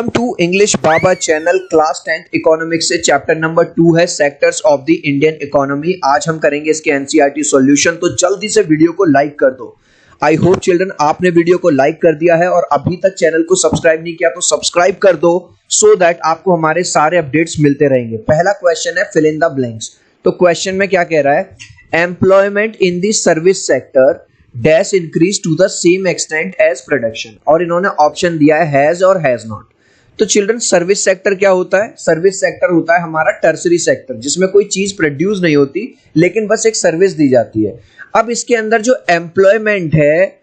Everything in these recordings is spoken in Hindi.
Welcome to English Baba channel. Class 10th economics से चैप्टर नंबर 2 है sectors of the Indian economy. आज हम करेंगे इसके एनसीईआरटी सॉल्यूशन। तो जल्दी से वीडियो को लाइक कर दो। आई होप चिल्ड्रन आपने वीडियो को लाइक कर दिया है और अभी तक चैनल को सब्सक्राइब नहीं किया तो सब्सक्राइब कर दो सो दैट आपको हमारे सारे अपडेट्स मिलते रहेंगे। पहला क्वेश्चन है फिल इन द ब्लैंक्स। तो क्वेश्चन में क्या कह रहा है, employment in the service sector dash increase to the same extent as production, और इन्होंने ऑप्शन दिया है हैज और हैज नॉट। तो चिल्ड्रन सर्विस सेक्टर क्या होता है? सर्विस सेक्टर होता है हमारा टर्सरी सेक्टर, जिसमें कोई चीज प्रोड्यूस नहीं होती लेकिन बस एक सर्विस दी जाती है। अब इसके अंदर जो एम्प्लॉयमेंट है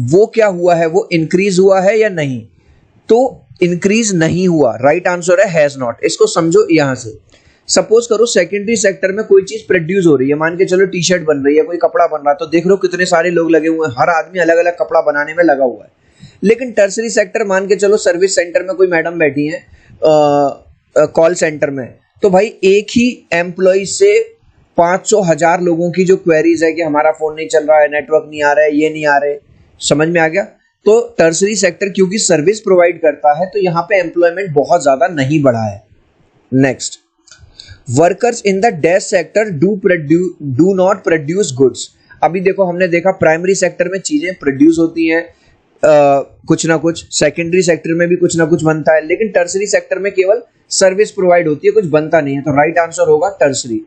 वो क्या हुआ है, वो इंक्रीज हुआ है या नहीं? तो इंक्रीज नहीं हुआ, राइट आंसर है हैज नॉट। इसको समझो यहां से। सपोज करो सेकेंडरी सेक्टर में कोई चीज प्रोड्यूस हो रही है, मान के चलो टी शर्ट बन रही है, कोई कपड़ा बन रहा है, तो देख लो कितने सारे लोग लगे हुए हैं, हर आदमी अलग अलग कपड़ा बनाने में लगा हुआ है। लेकिन टर्सरी सेक्टर, मान के चलो सर्विस सेंटर में कोई मैडम बैठी है कॉल सेंटर में, तो भाई एक ही एम्प्लॉय से 500,000 लोगों की जो क्वेरीज है कि हमारा फोन नहीं चल रहा है, नेटवर्क नहीं आ रहा है, ये नहीं आ रहे, समझ में आ गया? तो टर्सरी सेक्टर क्योंकि सर्विस प्रोवाइड करता है तो यहाँ पे एम्प्लॉयमेंट बहुत ज्यादा नहीं बढ़ा है। Next, workers in the dash sector do not produce goods. अभी देखो हमने देखा प्राइमरी सेक्टर में चीजें प्रोड्यूस होती हैं कुछ ना कुछ, सेकेंडरी सेक्टर में भी कुछ ना कुछ बनता है, लेकिन टर्सरी सेक्टर में केवल सर्विस प्रोवाइड होती है, कुछ बनता नहीं है। तो राइट आंसर होगा tertiary.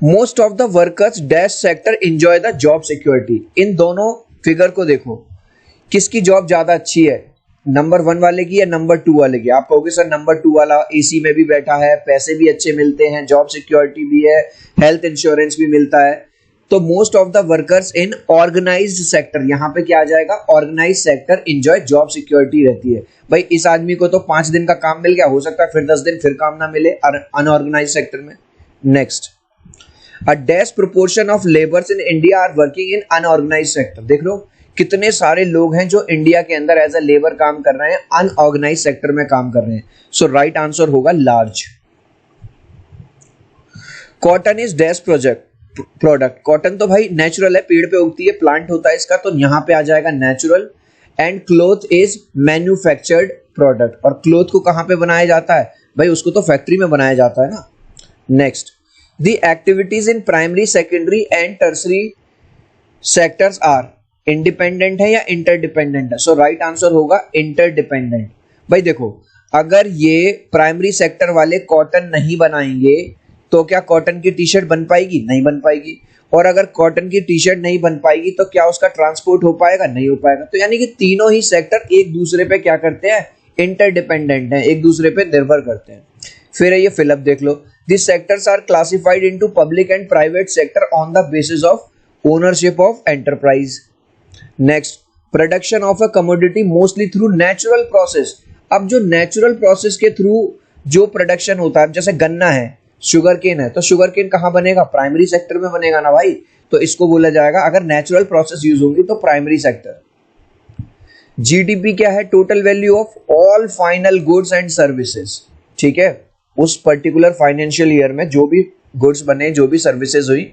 Most of the workers dash sector enjoy the job security. इन दोनों फिगर को देखो, किसकी जॉब ज्यादा अच्छी है, नंबर 1 वाले की या नंबर 2 वाले की? आप कहोगे सर नंबर 2 वाला एसी में भी बैठा है, पैसे भी अच्छे मिलते हैं, जॉब सिक्योरिटी भी है, हेल्थ इंश्योरेंस भी मिलता है। तो most of the workers in organised sector, यहां पे क्या आ जाएगा, organised sector enjoy job security रहती है। भाई इस आदमी को तो 5 दिन का काम मिल गया, हो सकता है फिर 10 दिन फिर काम ना मिले अनऑर्गेनाइज्ड सेक्टर में। Next, a dash proportion of labours in India are working in unorganised sector. देख लो कितने सारे लोग हैं जो इंडिया के अंदर एज अ लेबर काम कर रहे हैं, अनऑर्गेनाइज्ड सेक्टर में काम कर रहे हैं। सो राइट आंसर होगा large. Cotton is dash product. Cotton तो भाई नेचुरल है, पेड़ पे उगती है, प्लांट होता है इसका, तो यहां पे आ जाएगा natural. And cloth is manufactured product, और क्लोथ को कहां पे बनाया जाता है भाई? उसको तो फैक्ट्री में बनाया जाता है ना। Next, the activities in primary, secondary and tertiary sectors are independent है या इंटरडिपेंडेंट है? सो राइट आंसर होगा इंटरडिपेंडेंट। भाई देखो, अगर ये प्राइमरी सेक्टर वाले कॉटन नहीं बनाएंगे तो क्या कॉटन की टी शर्ट बन पाएगी? नहीं बन पाएगी। और अगर कॉटन की टी शर्ट नहीं बन पाएगी तो क्या उसका ट्रांसपोर्ट हो पाएगा? नहीं हो पाएगा। तो यानी कि तीनों ही सेक्टर एक दूसरे पे क्या करते हैं, इंटरडिपेंडेंट हैं, एक दूसरे पे निर्भर करते हैं। फिर ये फिलअप देख लो, this sectors are classified into public and private sector on the basis of ownership of enterprise. Next, production of a commodity mostly through natural process. अब जो नेचुरल प्रोसेस के थ्रू जो प्रोडक्शन होता है, जैसे गन्ना है, शुगर केन है, तो शुगर केन कहां बनेगा? प्राइमरी सेक्टर में बनेगा ना भाई। तो इसको बोला जाएगा, अगर नेचुरल प्रोसेस यूज होंगी तो प्राइमरी सेक्टर। जीडीपी क्या है? Total value of all final goods and services. ठीक है, उस पर्टिकुलर फाइनेंशियल ईयर में जो भी गुड्स बने, जो भी सर्विसेज हुई।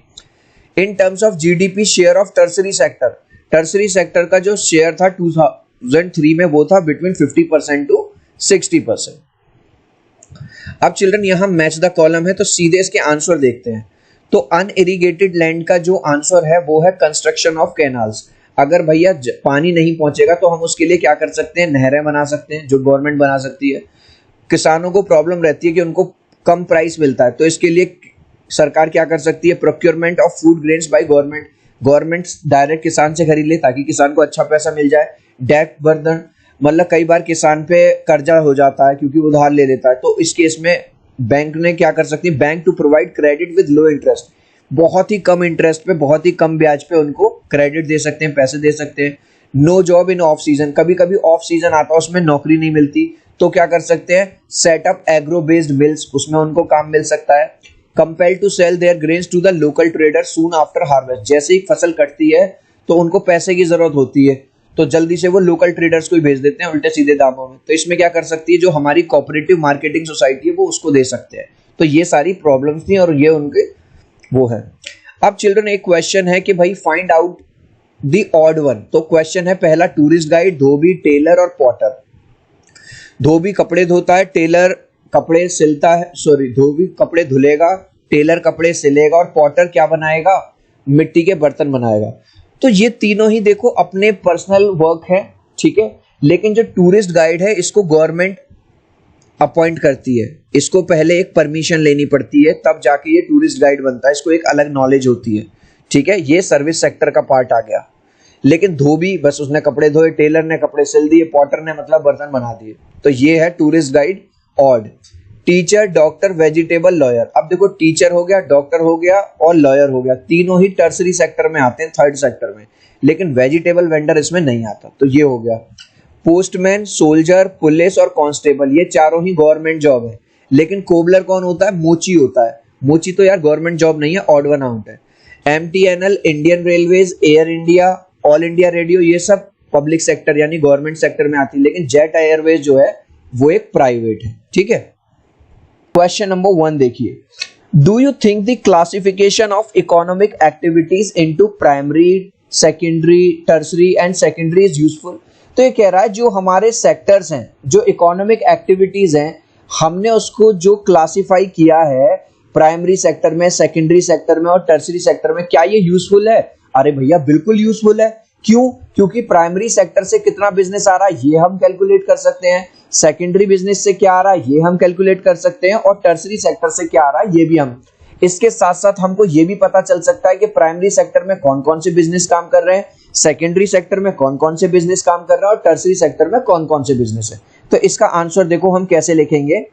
In terms of GDP, share of tertiary sector, tertiary sector का जो शेयर था 2003 में वो था बिटवीन 50% टू 60%। अब चिल्ड्रन यहां मैच द कॉलम है, तो सीधे इसके आंसर देखते हैं। तो अनइरिगेटेड लैंड का जो आंसर है वो है कंस्ट्रक्शन ऑफ कैनाल्स। अगर भैया पानी नहीं पहुंचेगा तो हम उसके लिए क्या कर सकते हैं, नहरें बना सकते हैं, जो गवर्नमेंट बना सकती है। किसानों को प्रॉब्लम रहती है कि उनको कम प्राइस मिलता है, तो इसके लिए सरकार क्या कर सकती है, procurement of food grains by government. Government direct किसान से खरीद ले ताकि किसान को अच्छा पैसा मिल जाए। डेट बर्डन, मतलब कई बार किसान पे कर्जा हो जाता है क्योंकि उधार ले लेता है, तो इस केस में बैंक ने क्या कर सकती है, bank to provide credit with low interest. बहुत ही कम इंटरेस्ट पे, बहुत ही कम ब्याज पे उनको क्रेडिट दे सकते हैं, पैसे दे सकते हैं। No job in off season, कभी कभी ऑफ सीजन आता है उसमें नौकरी नहीं मिलती, तो क्या कर सकते हैं, सेटअप एग्रो बेस्ड मिल्स, उसमें उनको काम मिल सकता है। Compelled to sell their grains to the local trader soon after harvest, जैसे ही फसल कटती है तो उनको पैसे की जरूरत होती है, तो जल्दी से वो लोकल ट्रेडर्स को ही भेज देते हैं उल्टे सीधे दामों में। तो इसमें क्या कर सकती है, जो हमारी कोऑपरेटिव मार्केटिंग सोसाइटी है वो उसको दे सकते हैं। तो ये सारी प्रॉब्लम्स थी और ये उनके वो है। अब चिल्ड्रन एक क्वेश्चन है कि भाई find out the odd one. तो क्वेश्चन है पहला, टूरिस्ट गाइड, धोबी, टेलर और पॉटर। धोबी कपड़े धोता है, टेलर कपड़े सिलता है, सॉरी, धोबी कपड़े धुलेगा, टेलर कपड़े सिलेगा और पॉटर क्या बनाएगा, मिट्टी के बर्तन बनाएगा। तो ये तीनों ही देखो अपने पर्सनल वर्क है, ठीक है। लेकिन जो टूरिस्ट गाइड है इसको गवर्नमेंट अपॉइंट करती है, इसको पहले एक परमिशन लेनी पड़ती है, तब जाके ये टूरिस्ट गाइड बनता है, इसको एक अलग नॉलेज होती है, ठीक है। ये सर्विस सेक्टर का पार्ट आ गया। लेकिन धोबी बस उसने कपड़े धोए, टेलर ने कपड़े सिल दिए, पॉटर ने मतलब बर्तन बना दिए। तो ये है tourist guide odd. Teacher, doctor, vegetable, lawyer. अब देखो टीचर हो गया, डॉक्टर हो गया और लॉयर हो गया, तीनों ही टर्सरी सेक्टर में आते हैं, थर्ड सेक्टर में। लेकिन वेजिटेबल वेंडर इसमें नहीं आता, तो ये हो गया। पोस्टमैन, सोल्जर, पुलिस और कांस्टेबल, ये चारों ही गवर्नमेंट जॉब है। लेकिन कोबलर कौन होता है, मोची होता है। मोची तो यार गवर्नमेंट जॉब नहीं है, ऑड वन आउट है। MTNL, Indian railways, air India, all India radio, ये सब पब्लिक सेक्टर यानी गवर्नमेंट सेक्टर में आती है। लेकिन जेट एयरवेज जो है वो एक प्राइवेट है, ठीक है। क्वेश्चन नंबर 1 देखिए, do you think the classification of economic activities into primary, secondary, tertiary and secondary is useful. तो ये कह रहा है जो हमारे सेक्टर्स हैं, जो इकोनॉमिक एक्टिविटीज हैं, हमने उसको जो क्लासिफाई किया है प्राइमरी सेक्टर में, सेकेंडरी सेक्टर में और टर्सरी सेक्टर में, क्या ये यूजफुल है? अरे भैया बिल्कुल यूजफुल है। क्यों? क्योंकि प्राइमरी सेक्टर से कितना बिजनेस आ रहा है ये हम कैलकुलेट कर सकते हैं, सेकेंडरी बिजनेस से क्या आ रहा है ये हम कैलकुलेट कर सकते हैं, और टर्सरी सेक्टर से क्या आ रहा है ये भी हम। इसके साथ साथ हमको ये भी पता चल सकता है कि प्राइमरी सेक्टर में कौन कौन से बिजनेस काम कर रहे हैं, सेकेंडरी सेक्टर में कौन कौन से बिजनेस काम कर रहे हैं और टर्सरी सेक्टर में कौन कौन से बिजनेस है। तो इसका आंसर देखो हम कैसे लिखेंगे,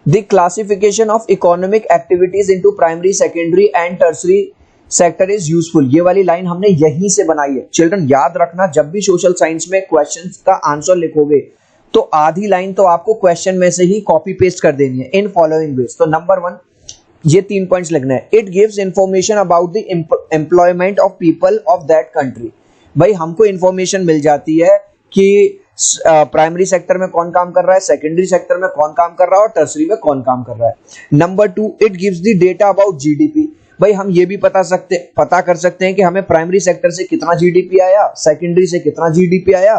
the classification of economic activities into primary, secondary and tertiary sector is useful. ये वाली लाइन हमने यहीं से बनाई है। चिल्ड्रन याद रखना, जब भी सोशल साइंस में क्वेश्चंस का आंसर लिखोगे तो आधी लाइन तो आपको क्वेश्चन में से ही कॉपी पेस्ट कर देनी है इन फॉलोइंग वेज। तो नंबर 1 ये 3 पॉइंट्स लिखना है, it gives information about the employment of people of that country. भाई हमको इंफॉर्मेशन मिल जाती है कि प्राइमरी सेक्टर में कौन काम कर रहा है, सेकेंडरी सेक्टर में कौन काम कर रहा है और टर्सरी में कौन काम कर रहा है। Number 2, it gives the data about GDP. भाई हम ये भी पता कर सकते हैं कि हमें प्राइमरी सेक्टर से कितना जीडीपी आया, सेकेंडरी से कितना जीडीपी आया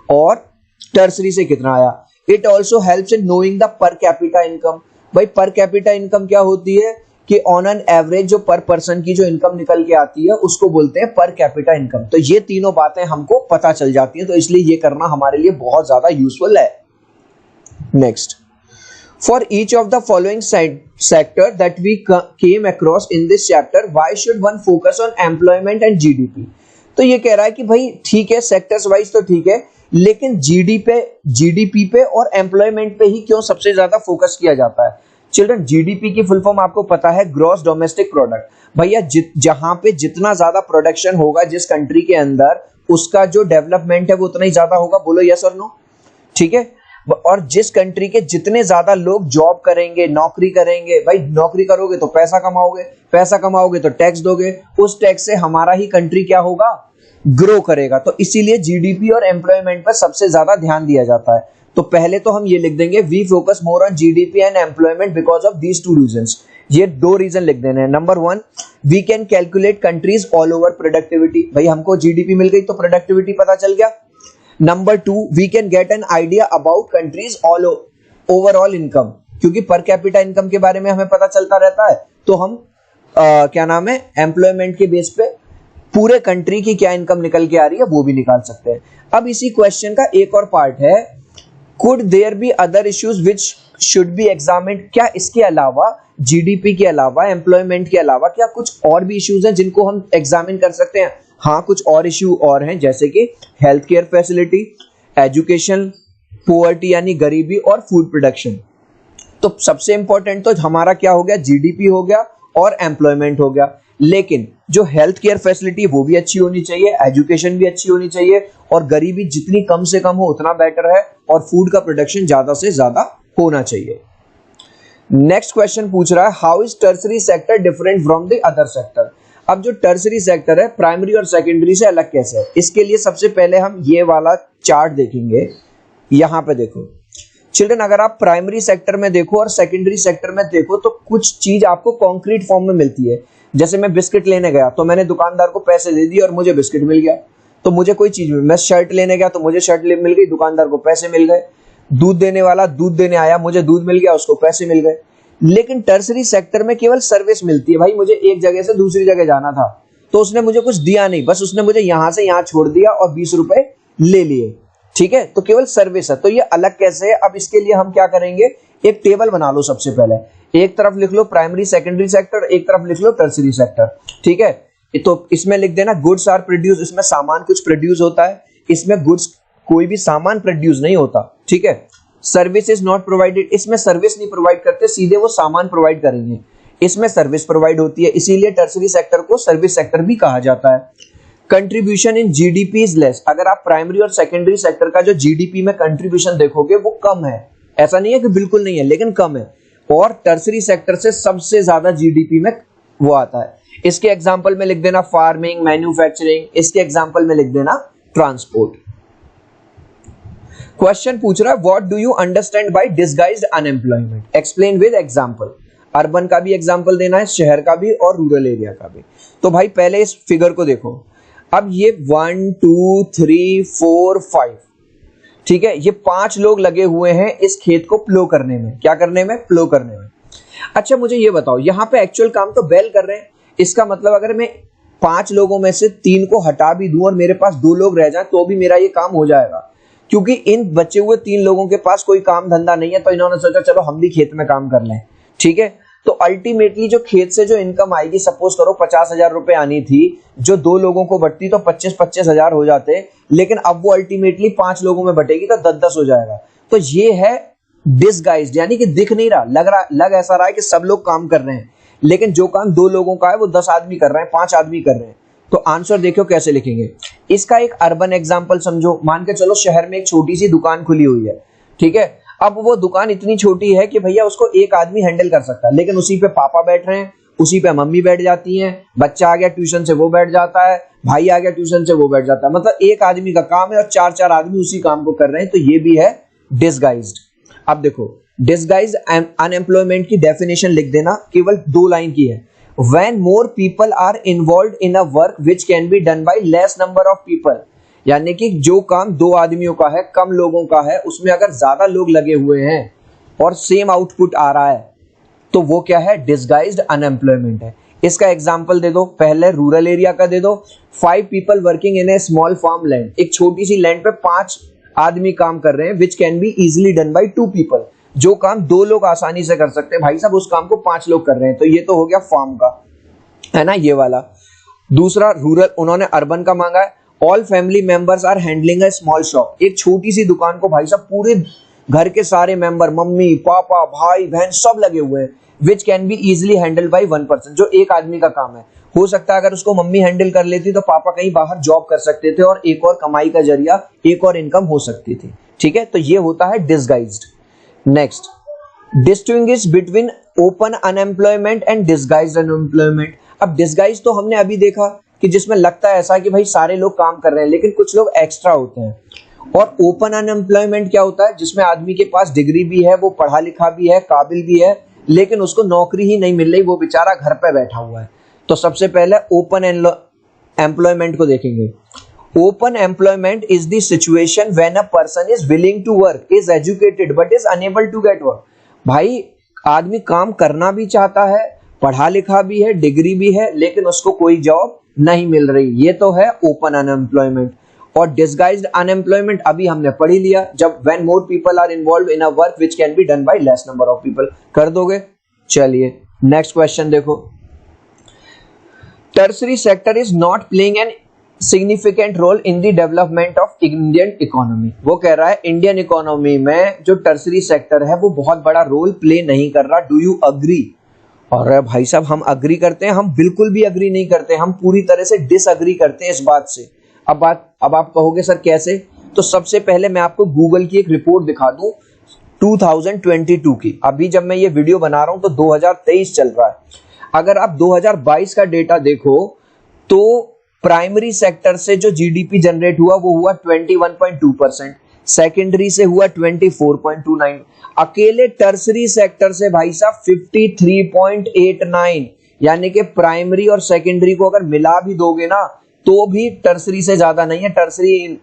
और टर्सरी से कितना आया। It also helps in knowing the per capita income. भाई पर कैपिटा इनकम क्या होती है कि ऑन एन एवरेज जो पर पर्सन की जो इनकम निकल के आती है उसको बोलते हैं पर कैपिटा इनकम। तो ये तीनों बातें हमको पता चल जाती हैं, तो इसलिए ये करना हमारे लिए बहुत ज्यादा यूजफुल है। Next, for each of the following sector that we came across in this chapter, why should one focus on employment and GDP. तो ये कह रहा है कि भाई ठीक है सेक्टर्स वाइज तो ठीक है, लेकिन जीडीपी पे और एम्प्लॉयमेंट पे ही क्यों सबसे ज्यादा फोकस किया जाता है। चिल्ड्रन जीडीपी की फुल फॉर्म आपको पता है, ग्रॉस डोमेस्टिक प्रोडक्ट। भैया जहां पे जितना ज्यादा प्रोडक्शन होगा जिस कंट्री के अंदर, उसका जो डेवलपमेंट है वो उतना ही ज्यादा होगा। बोलो यस और नो, ठीक है। और जिस कंट्री के जितने ज्यादा लोग जॉब करेंगे, नौकरी करेंगे, भाई नौकरी करोगे तो पैसा कमाओगे, पैसा कमाओगे तो टैक्स दोगे, उस टैक्स से हमारा ही कंट्री क्या होगा, ग्रो करेगा। तो इसीलिए जीडीपी और एम्प्लॉयमेंट पर सबसे ज्यादा ध्यान दिया जाता है। तो पहले तो हम ये लिख देंगे, we focus more on GDP and employment because of these 2 reasons. ये 2 रीजन लिख देने हैं। Number 1, we can calculate countries all over productivity. भाई हमको जीडीपी मिल गई तो प्रोडक्टिविटी पता चल गया। Number 2, we can get an idea about countries all overall income, क्योंकि पर कैपिटा इनकम के बारे में हमें पता चलता रहता है, तो हम क्या नाम है, एम्प्लॉयमेंट के बेस पे पूरे कंट्री की क्या इनकम निकल के आ रही है वो भी निकाल सकते हैं। अब इसी क्वेश्चन का एक और पार्ट है, could there be other issues which should be examined. क्या इसके अलावा, जीडीपी के अलावा, एम्प्लॉयमेंट के अलावा क्या कुछ और भी इश्यूज हैं जिनको हम एग्जामिन कर सकते हैं? हाँ, कुछ और इश्यू और हैं, जैसे कि health care facility, education, poverty यानी गरीबी और फूड प्रोडक्शन। तो सबसे इंपॉर्टेंट तो हमारा क्या हो गया, जीडीपी हो गया और एम्प्लॉयमेंट हो गया। लेकिन जो हेल्थ केयर फैसिलिटी वो भी अच्छी होनी चाहिए, एजुकेशन भी अच्छी होनी चाहिए, और गरीबी जितनी कम से कम हो उतना बेटर है, और फूड का प्रोडक्शन ज्यादा से ज्यादा होना चाहिए। नेक्स्ट क्वेश्चन पूछ रहा है, how is tertiary sector different from the other sector. अब जो टर्सरी सेक्टर है प्राइमरी और सेकेंडरी से अलग कैसे है, इसके लिए सबसे पहले हम ये वाला चार्ट देखेंगे। यहां पे देखो चिल्ड्रन, अगर आप प्राइमरी सेक्टर में देखो और सेकेंडरी सेक्टर में देखो तो कुछ चीज आपको कॉन्क्रीट फॉर्म में मिलती है। जैसे मैं बिस्किट लेने गया तो मैंने दुकानदार को पैसे दे दिए और मुझे बिस्किट मिल गया, तो मुझे कोई चीज मिली। मैं शर्ट लेने गया तो मुझे शर्ट मिल गई, दुकानदार को पैसे मिल गए। दूध देने वाला दूध देने आया, मुझे दूध मिल गया, उसको पैसे मिल गए। लेकिन टर्सरी सेक्टर में केवल सर्विस मिलती है। भाई मुझे एक जगह से दूसरी जगह जाना था, तो उसने मुझे कुछ दिया नहीं, बस उसने मुझे यहां से यहां छोड़ दिया और 20 रुपए ले लिए। ठीक है, तो केवल सर्विस है। तो ये अलग कैसे है? अब इसके लिए हम क्या करेंगे, एक टेबल बना लो। सबसे पहले एक तरफ लिख लो प्राइमरी सेकेंडरी सेक्टर, एक तरफ लिख लो टर्सरी सेक्टर। ठीक है, तो इसमें लिख देना गुड्स आर प्रोड्यूस, इसमें सामान कुछ प्रोड्यूस होता है, इसमें गुड्स कोई भी सामान प्रोड्यूस नहीं होता। ठीक है, सर्विस इज नॉट प्रोवाइडेड, इसमें सर्विस नहीं प्रोवाइड करते, सीधे वो सामान प्रोवाइड करेंगे। इसमें सर्विस प्रोवाइड होती है, इसीलिए टर्सरी सेक्टर को सर्विस सेक्टर भी कहा जाता है। Contribution in GDP is less, अगर आप प्राइमरी और सेकेंडरी सेक्टर का जो जीडीपी में कंट्रीब्यूशन देखोगे वो कम है, ऐसा नहीं है कि बिल्कुल नहीं है, लेकिन कम है। और टर्सरी सेक्टर से सबसे ज्यादा जीडीपी में वो आता है। इसके एग्जांपल में लिख देना फार्मिंग, मैन्युफैक्चरिंग, इसके एग्जांपल में लिख देना ट्रांसपोर्ट। क्वेश्चन पूछ रहा है what do you understand by disguised unemployment, explain with example. Urban का भी एग्जांपल देना है, शहर का भी और रूरल एरिया का भी। तो भाई पहले इस फिगर को देखो, अब ये 1 2 3 4 5, ठीक है, ये 5 लोग लगे हुए हैं इस खेत को प्लो करने में। क्या करने में? प्लो करने में। अच्छा मुझे ये बताओ, यहां पे एक्चुअल काम तो बैल कर रहे हैं, इसका मतलब अगर मैं 5 लोगों में से 3 को हटा भी दूं और मेरे पास 2 लोग रह जाएं तो भी मेरा ये काम हो जाएगा, क्योंकि इन बचे हुए 3 लोगों के पास कोई काम धंधा नहीं है, तो इन्होंने सोचा चलो हम भी खेत में काम कर लें। ठीक है, तो अल्टीमेटली जो खेत से जो इनकम आएगी, सपोज करो 50,000 रुपए आनी थी, जो 2 लोगों को बटती तो 25-25 हजार हो जाते, लेकिन अब वो अल्टीमेटली 5 लोगों में बटेगी तो 10-10 हो जाएगा। तो ये है डिसगाइज्ड, यानी कि दिख नहीं रहा, लग ऐसा रहा है कि सब लोग काम कर रहे हैं, लेकिन जो काम 2 लोगों का है वो 10 आदमी कर रहे हैं, 5 आदमी कर रहे हैं। तो आंसर देखो कैसे लिखेंगे। इसका एक अर्बन एग्जांपल समझो, मान के चलो शहर में एक छोटी सी दुकान खुली हुई है। ठीक है, अब वो दुकान इतनी छोटी है कि भैया उसको एक आदमी हैंडल कर सकता है, लेकिन उसी पे पापा बैठ रहे हैं, उसी पे मम्मी बैठ जाती हैं, बच्चा आ गया ट्यूशन से वो बैठ जाता है, भाई आ गया ट्यूशन से वो बैठ जाता है, मतलब एक आदमी का काम है और 4-4 आदमी उसी काम को कर रहे हैं। तो ये भी है डिसगाइज्ड। अब देखो डिसगाइज्ड अनएम्प्लॉयमेंट की डेफिनेशन लिख देना, केवल 2 लाइन की है। When more people are involved in a work which can be done by less number of people, यानी कि जो काम 2 आदमियों का है, कम लोगों का है, उसमें अगर ज्यादा लोग लगे हुए हैं और सेम आउटपुट आ रहा है, तो वो क्या है? डिसगाइज्ड अनएम्प्लॉयमेंट है। इसका एग्जांपल दे दो, पहले रूरल एरिया का दे दो। 5 people working in a small farm land, एक छोटी सी लैंड पे 5 आदमी काम कर रहे हैं, which can be easily done by 2 people, जो काम 2 लोग आसानी से कर सकते हैं, भाई साहब उस काम को 5 लोग कर रहे हैं। तो ये तो हो गया फार्म का, है ना, ये वाला। दूसरा रूरल, उन्होंने अर्बन का मांगा है। All family members are handling a small shop, एक छोटी सी दुकान को भाई साहब पूरे घर के सारे मेंबर, मम्मी पापा भाई बहन सब लगे हुए हैं, which can be easily handle by 1 person, जो एक आदमी का काम है। हो सकता है अगर उसको मम्मी हैंडल कर लेती तो पापा कहीं बाहर जॉब कर सकते थे और एक और कमाई का जरिया, एक और इनकम हो सकती थी। ठीक है, तो ये होता है disguised. Next, distinguish between open unemployment and disguised unemployment. अब डिसगाइज तो हमने अभी देखा कि जिसमें लगता है ऐसा कि भाई सारे लोग काम कर रहे हैं, लेकिन कुछ लोग एक्स्ट्रा होते हैं। और ओपन अनएम्प्लॉयमेंट क्या होता है? जिसमें आदमी के पास डिग्री भी है, वो पढ़ा लिखा भी है, काबिल भी है, लेकिन उसको नौकरी ही नहीं मिल रही, वो बेचारा घर पे बैठा हुआ है। तो सबसे पहले ओपन एम्प्लॉयमेंट को देखेंगे। Open employment is the situation when a person is willing to work, is educated but is unable to get work. भाई आदमी काम करना भी चाहता है, पढ़ा लिखा भी है, डिग्री भी है, लेकिन उसको कोई जॉब नहीं मिल रही, ये तो है ओपन अनएम्प्लॉयमेंट। और डिसगाइज्ड अनएम्प्लॉयमेंट अभी हमने पढ़ ही लिया, जब when more people are involve in a work which can be done by less number of people. कर दोगे? चलिए नेक्स्ट क्वेश्चन देखो। Tertiary sector is not playing an significant role in the development of Indian economy. वो कह रहा है इंडियन इकोनॉमी में जो टर्सरी सेक्टर है वो बहुत बड़ा रोल प्ले नहीं कर रहा। Do you agree? और भाई साहब हम अग्री करते हैं, हम बिल्कुल भी अग्री नहीं करते, हम पूरी तरह से डिसअग्री करते हैं इस बात से। अब आप कहोगे सर कैसे? तो सबसे पहले मैं आपको गूगल की एक रिपोर्ट दिखा दूं 2022 की। अभी जब मैं ये वीडियो बना रहा हूं तो 2023 चल रहा है। अगर आप 2022 का डेटा देखो तो प्राइमरी सेक्टर से जो जीडीपी जनरेट हुआ वो हुआ 21.2%, सेकेंडरी से हुआ 24.29, अकेले टर्सरी सेक्टर से भाई साहब 53.89, यानी कि प्राइमरी और सेकेंडरी को अगर मिला भी दोगे ना तो भी टर्सरी से ज्यादा नहीं है, टर्सरी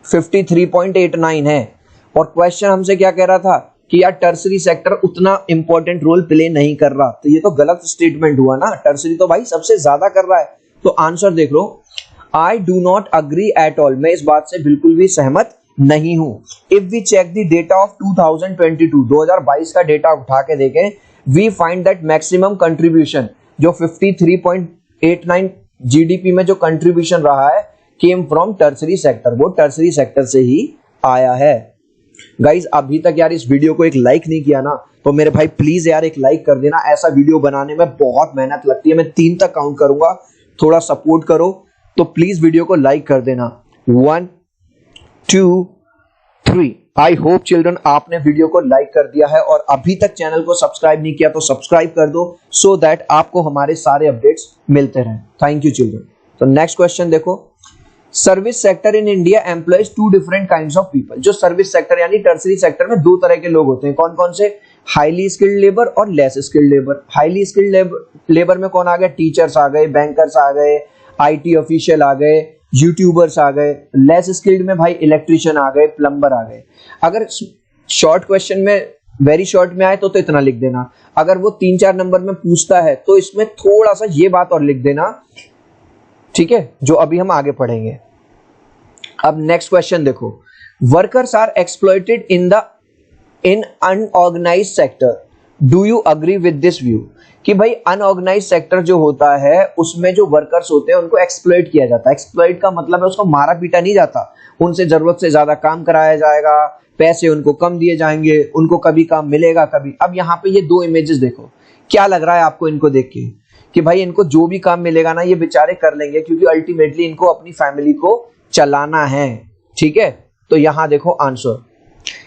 53.89 है। और क्वेश्चन हमसे क्या कह रहा था कि यार टर्सरी सेक्टर उतना इंपॉर्टेंट रोल प्ले नहीं कर रहा, तो ये तो गलत स्टेटमेंट हुआ ना, टर्सरी तो भाई सबसे ज्यादा कर रहा है। तो आंसर देख लो, I do not agree at all, मैं इस बात से बिल्कुल भी सहमत नहीं हूं। If we check the data of 2022 का डेटा उठा के देखें, we find that maximum contribution जो 53.89 जीडीपी में जो कंट्रीब्यूशन रहा है केम फ्रॉम टर्सरी सेक्टर, वो टर्सरी सेक्टर से ही आया है। गाइज अभी तक यार इस वीडियो को एक लाइक नहीं किया ना, तो मेरे भाई प्लीज यार एक लाइक कर देना। ऐसा वीडियो बनाने में बहुत मेहनत लगती है, मैं 3 तक काउंट करूंगा, थोड़ा सपोर्ट करो, तो प्लीज वीडियो को लाइक कर देना। 1 2 3। आई होप चिल्ड्रन आपने वीडियो को लाइक कर दिया है, और अभी तक चैनल को सब्सक्राइब नहीं किया तो सब्सक्राइब कर दो, सो दैट आपको हमारे सारे अपडेट्स मिलते रहें। Thank you children. तो नेक्स्ट क्वेश्चन देखो, service sector in India employees 2 different kinds of people. जो सर्विस सेक्टर यानी टर्सरी सेक्टर में 2 तरह के लोग होते हैं, कौन कौन से? हाईली स्किल्ड लेबर और less skilled labour. Highly skilled labour में कौन आ गया? टीचर्स आ गए, बैंकर्स आ गए, आईटी ऑफिशियल आ गए, यूट्यूबर्स आ गए। लेस स्किल्ड में भाई इलेक्ट्रिशियन आ गए, प्लम्बर आ गए। अगर शॉर्ट क्वेश्चन में वेरी शॉर्ट में आए तो इतना लिख देना, अगर वो 3-4 नंबर में पूछता है तो इसमें थोड़ा सा ये बात और लिख देना, ठीक है, जो अभी हम आगे पढ़ेंगे। अब नेक्स्ट क्वेश्चन देखो, workers are exploited in unorganised sector, do you agree with this view? कि भाई अनऑर्गेनाइज्ड सेक्टर जो होता है उसमें जो वर्कर्स होते हैं उनको एक्सप्लॉइट किया जाता है। एक्सप्लॉइट का मतलब है उसको मारा पीटा नहीं जाता, उनसे जरूरत से ज्यादा काम कराया जाएगा, पैसे उनको कम दिए जाएंगे, उनको कभी काम मिलेगा कभी। अब यहाँ पे ये 2 इमेजेस देखो, क्या लग रहा है आपको इनको देख के कि भाई इनको जो भी काम मिलेगा ना ये बेचारे कर लेंगे, क्योंकि अल्टीमेटली इनको अपनी फैमिली को चलाना है, ठीक है। तो यहां देखो answer,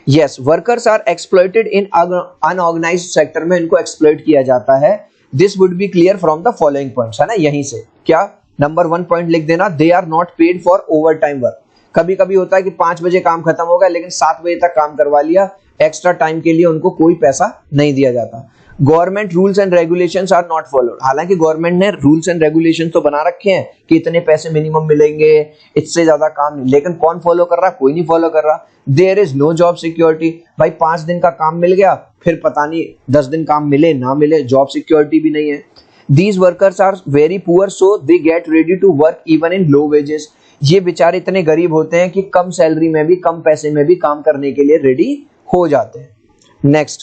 yes, workers are exploited in unorganised sector में इनको एक्सप्लॉइट किया जाता है। This would be clear from the following points, है ना, यहीं से क्या नंबर 1 पॉइंट लिख देना, they are not paid for overtime work. कभी कभी होता है कि 5 बजे काम खत्म होगा लेकिन 7 बजे तक काम करवा लिया, एक्स्ट्रा टाइम के लिए उनको कोई पैसा नहीं दिया जाता। Government rules and regulations are not followed, हालांकि गवर्नमेंट ने रूल्स एंड रेगुलेशन तो बना रखे हैं कि इतने पैसे मिनिमम मिलेंगे, इससे ज्यादा काम नहीं, लेकिन कौन फॉलो कर रहा? कोई नहीं फॉलो कर रहा। There is no job security, भाई 5 दिन का काम मिल गया, फिर पता नहीं 10 दिन काम मिले ना मिले, जॉब सिक्योरिटी भी नहीं है। These workers are very poor so they get ready to work even in low wages, ये बेचारे इतने गरीब होते हैं कि कम सैलरी में भी, कम पैसे में भी काम करने के लिए रेडी हो जाते हैं। Next,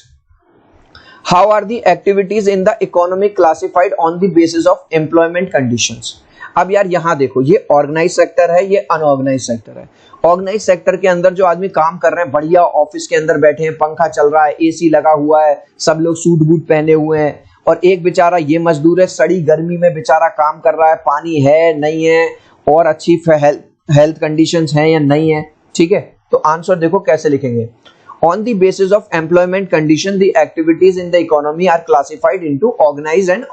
how are the activities in the economy classified on the basis of employment conditions? अब यार यहां देखो, ये ऑर्गेनाइज सेक्टर है, ये अनऑर्गेनाइज सेक्टर है। ऑर्गेनाइज सेक्टर के अंदर जो आदमी काम कर रहे हैं, बढ़िया ऑफिस के अंदर बैठे हैं, पंखा चल रहा है, एसी लगा हुआ है, सब लोग सूट बूट पहने हुए हैं, और एक बेचारा ये मजदूर है, सड़ी गर्मी में बेचारा काम कर रहा है, पानी है नहीं है, और अच्छी हेल्थ कंडीशंस हैं या नहीं है, ठीक है। तो आंसर देखो कैसे लिखेंगे, on the basis of employment condition the activities in the economy are classified into organized and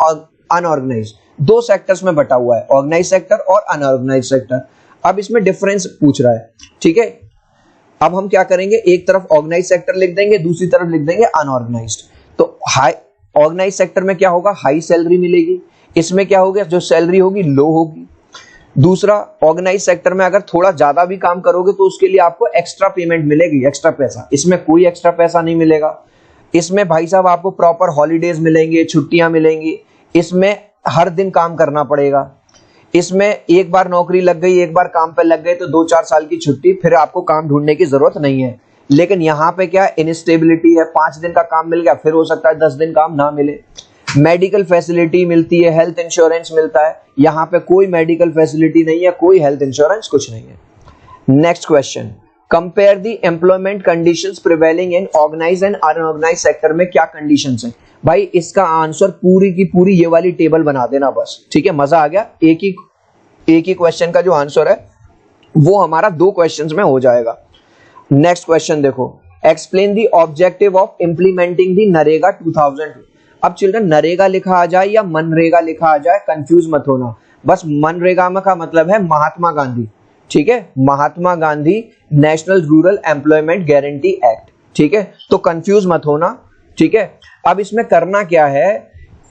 unorganized। 2 sectors में बटा हुआ है, ऑर्गेनाइज सेक्टर और अनऑर्गेनाइज सेक्टर। अब इसमें डिफरेंस पूछ रहा है, ठीक है। अब हम क्या करेंगे, एक तरफ ऑर्गेनाइज सेक्टर लिख देंगे, दूसरी तरफ लिख देंगे अनऑर्गेनाइज्ड। तो हाई ऑर्गेनाइज सेक्टर में क्या होगा, हाई सैलरी मिलेगी, इसमें क्या होगा, जो सैलरी होगी लो होगी। दूसरा, ऑर्गेनाइज सेक्टर में अगर थोड़ा ज्यादा भी काम करोगे तो उसके लिए आपको एक्स्ट्रा पेमेंट मिलेगी, एक्स्ट्रा पैसा। इसमें कोई एक्स्ट्रा पैसा नहीं मिलेगा। इसमें भाई साहब आपको प्रॉपर हॉलीडेज मिलेंगे, छुट्टियां मिलेंगी, इसमें हर दिन काम करना पड़ेगा। इसमें एक बार नौकरी लग गई, एक बार काम पे लग गए तो 2-4 साल की छुट्टी, फिर आपको काम ढूंढने की जरूरत नहीं है। लेकिन यहाँ पे क्या इनस्टेबिलिटी है, 5 दिन का काम मिल गया, फिर हो सकता है 10 दिन काम ना मिले। मेडिकल फैसिलिटी मिलती है, हेल्थ इंश्योरेंस मिलता है, यहाँ पे कोई मेडिकल फैसिलिटी नहीं है, कोई हेल्थ इंश्योरेंस, कुछ नहीं है। Next question, compare the employment conditions prevailing in organised and unorganised sector में क्या कंडीशंस हैं? भाई इसका आंसर पूरी की पूरी ये वाली टेबल बना देना बस, ठीक है, मजा आ गया। एक ही क्वेश्चन का जो आंसर है वो हमारा 2 क्वेश्चंस में हो जाएगा। नेक्स्ट क्वेश्चन देखो, explain the objective of implementing the NREGA 2002। अब चिल्ड्रन नरेगा लिखा आ जाए या मनरेगा लिखा आ जाए, कंफ्यूज मत होना, बस मनरेगा में का मतलब है महात्मा गांधी, ठीक है, Mahatma Gandhi National Rural Employment Guarantee Act, ठीक है, तो कंफ्यूज मत होना, ठीक है। अब इसमें करना क्या है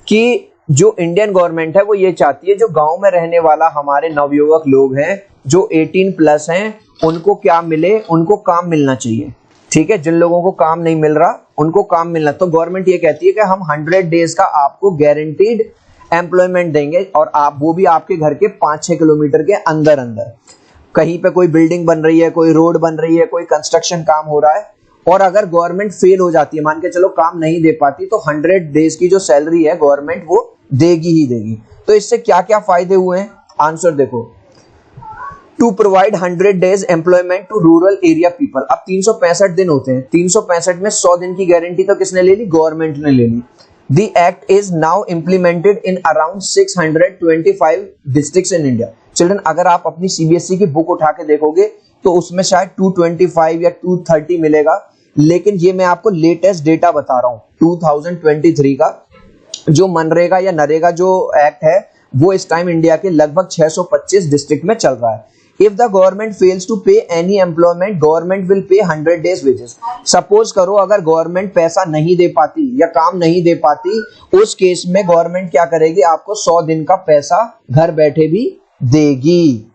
कि जो इंडियन गवर्नमेंट है वो ये चाहती है जो गांव में रहने वाला हमारे नवयुवक लोग हैं जो 18+ हैं उनको क्या मिले, उनको काम मिलना चाहिए, ठीक है, जिन लोगों को काम नहीं मिल रहा उनको काम मिलना। तो गवर्नमेंट ये कहती है कि हम 100 डेज का आपको गारंटीड एम्प्लॉयमेंट देंगे, और आप वो भी आपके घर के 5-6 किलोमीटर के अंदर अंदर। कहीं पे कोई बिल्डिंग बन रही है, कोई रोड बन रही है, कोई कंस्ट्रक्शन काम हो रहा है, और अगर गवर्नमेंट फेल हो जाती है, मान के चलो काम नहीं दे पाती, तो 100 डेज की जो सैलरी है गवर्नमेंट वो देगी ही देगी। तो इससे क्या क्या फायदे हुए हैं, आंसर देखो। To provide 100 days employment to rural area people. अब 365 दिन होते हैं, 365 में 100 दिन की गारंटी तो किसने ले ली, गवर्नमेंट ने ले ली। The act is now implemented in around 625 districts in India. Children, अगर आप अपनी सीबीएसई की बुक उठा के देखोगे तो उसमें शायद 225 या 230 मिलेगा, लेकिन ये मैं आपको लेटेस्ट डेटा बता रहा हूँ 2023 का। जो मनरेगा या नरेगा जो एक्ट है वो इस टाइम इंडिया के लगभग 625 डिस्ट्रिक्ट में चल रहा है। If the government fails to pay any employment, government will pay 100 days wages. Suppose करो अगर गवर्नमेंट पैसा नहीं दे पाती या काम नहीं दे पाती, उस केस में गवर्नमेंट क्या करेगी, आपको 100 दिन का पैसा घर बैठे भी देगी।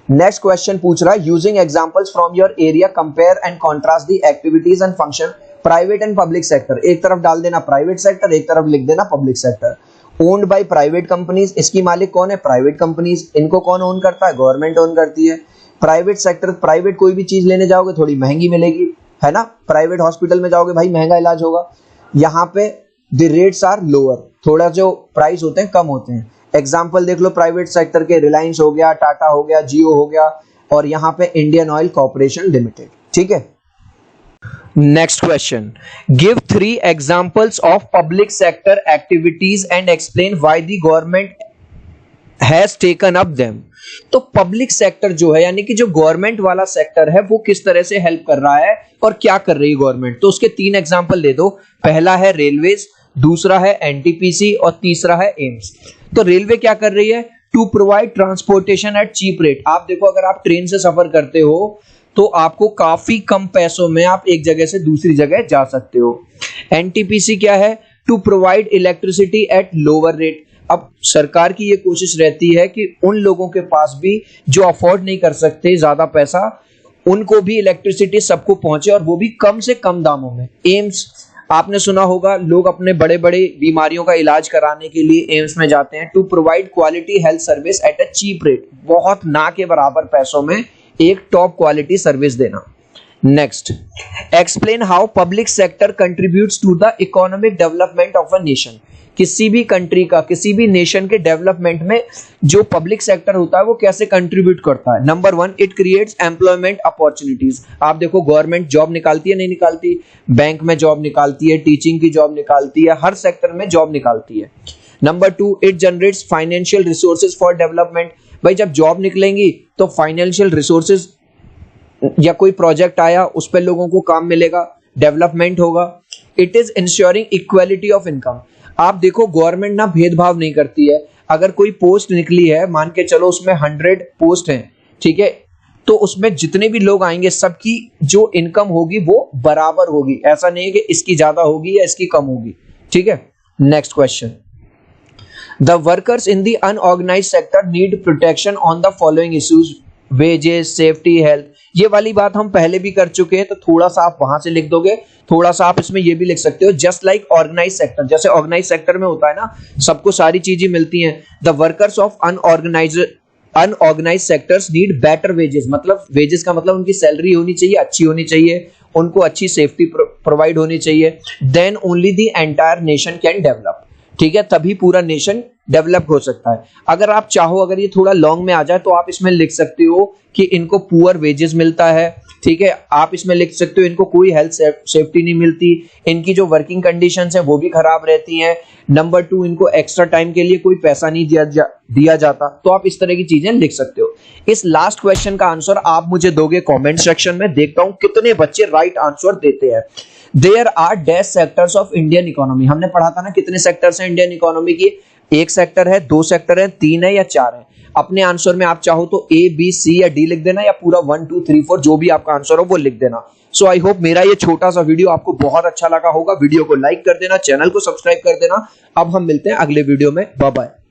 नेक्स्ट क्वेश्चन पूछ रहा है, using examples from your area compare and contrast the activities and function private and public sector. एक तरफ डाल देना प्राइवेट सेक्टर, एक तरफ लिख देना public sector. Owned by private companies, इसकी मालिक कौन है, प्राइवेट कंपनीज। इनको कौन ओन करता है, गवर्नमेंट ओन करती है। प्राइवेट सेक्टर, प्राइवेट कोई भी चीज लेने जाओगे थोड़ी महंगी मिलेगी, है ना। प्राइवेट हॉस्पिटल में जाओगे भाई महंगा इलाज होगा। यहाँ पे द रेट्स आर लोअर, थोड़ा जो प्राइस होते हैं कम होते हैं। एग्जाम्पल देख लो प्राइवेट सेक्टर के, रिलायंस हो गया, टाटा हो गया, जियो हो गया, और यहाँ पे इंडियन ऑयल कॉर्पोरेशन लिमिटेड। ठीक है, next question, give 3 examples of public sector activities and explain why the government has taken up them. तो पब्लिक सेक्टर जो है यानी कि जो गवर्नमेंट वाला सेक्टर है वो किस तरह से हेल्प कर रहा है और क्या कर रही है गवर्नमेंट। तो उसके 3 एग्जांपल दे दो। पहला है रेलवेज, दूसरा है एनटीपीसी और तीसरा है एम्स। तो रेलवे क्या कर रही है, to provide transportation at cheap rate. आप देखो अगर आप ट्रेन से सफर करते हो तो आपको काफी कम पैसों में आप एक जगह से दूसरी जगह जा सकते हो। एनटीपीसी क्या है, to provide electricity at lower rate. अब सरकार की ये कोशिश रहती है कि उन लोगों के पास भी जो अफोर्ड नहीं कर सकते ज्यादा पैसा, उनको भी इलेक्ट्रिसिटी सबको पहुंचे और वो भी कम से कम दामों में। एम्स आपने सुना होगा, लोग अपने बड़े बड़े बीमारियों का इलाज कराने के लिए एम्स में जाते हैं। To provide quality health service at a cheap rate, बहुत ना के बराबर पैसों में एक टॉप क्वालिटी सर्विस देना। Next, explain how public sector contributes to the economic development of a nation. किसी भी कंट्री का, किसी भी नेशन के डेवलपमेंट में जो पब्लिक सेक्टर होता है वो कैसे कंट्रीब्यूट करता है। Number 1, it creates employment opportunities. आप देखो गवर्नमेंट जॉब निकालती है नहीं निकालती, बैंक में जॉब निकालती है, टीचिंग की जॉब निकालती है, हर सेक्टर में जॉब निकालती है। Number 2, it generates financial resources for development. भाई जब जॉब निकलेंगी तो फाइनेंशियल रिसोर्सेज या कोई प्रोजेक्ट आया उस पर लोगों को काम मिलेगा, डेवलपमेंट होगा। It is ensuring equality of income. आप देखो गवर्नमेंट ना भेदभाव नहीं करती है। अगर कोई पोस्ट निकली है, मान के चलो उसमें 100 पोस्ट हैं, ठीक है, तो उसमें जितने भी लोग आएंगे सबकी जो इनकम होगी वो बराबर होगी। ऐसा नहीं है कि इसकी ज्यादा होगी या इसकी कम होगी। ठीक है, next question, The workers in the unorganized sector need protection on the following issues: wages, safety, health। ये वाली बात हम पहले भी कर चुके हैं, तो थोड़ा सा आप वहां से लिख दोगे, थोड़ा सा आप इसमें ये भी लिख सकते हो, जस्ट लाइक ऑर्गेनाइज सेक्टर। जैसे ऑर्गेनाइज सेक्टर में होता है ना, सबको सारी चीजें मिलती हैं। The workers of unorganise sectors need better wages. मतलब वेजेस का मतलब उनकी सैलरी होनी चाहिए, अच्छी होनी चाहिए, उनको अच्छी सेफ्टी प्रोवाइड होनी चाहिए। Then only the entire nation can develop. ठीक है, तभी पूरा नेशन डेवलप हो सकता है। अगर आप चाहो, अगर ये थोड़ा लॉन्ग में आ जाए तो आप इसमें लिख सकते हो कि इनको पुअर वेजेस मिलता है। ठीक है, आप इसमें लिख सकते हो इनको कोई हेल्थ सेफ्टी नहीं मिलती, इनकी जो वर्किंग कंडीशंस है वो भी खराब रहती हैं। नंबर 2, इनको एक्स्ट्रा टाइम के लिए कोई पैसा नहीं दिया जाता। तो आप इस तरह की चीजें लिख सकते हो। इस लास्ट क्वेश्चन का आंसर आप मुझे दोगे कमेंट सेक्शन में, देखता हूं कितने बच्चे राइट आंसर देते हैं। There are dash sectors of Indian economy. हमने पढ़ा था ना कितने सेक्टर्स हैं इंडियन इकोनॉमी की। 1 सेक्टर है, 2 सेक्टर है, 3 है या 4 है। अपने आंसर में आप चाहो तो A, B, C या D लिख देना, या पूरा 1, 2, 3, 4 जो भी आपका आंसर हो वो लिख देना। सो आई होप मेरा ये छोटा सा वीडियो आपको बहुत अच्छा लगा होगा। वीडियो को लाइक कर देना, चैनल को सब्सक्राइब कर देना। अब हम मिलते हैं अगले वीडियो में, बाय बाय।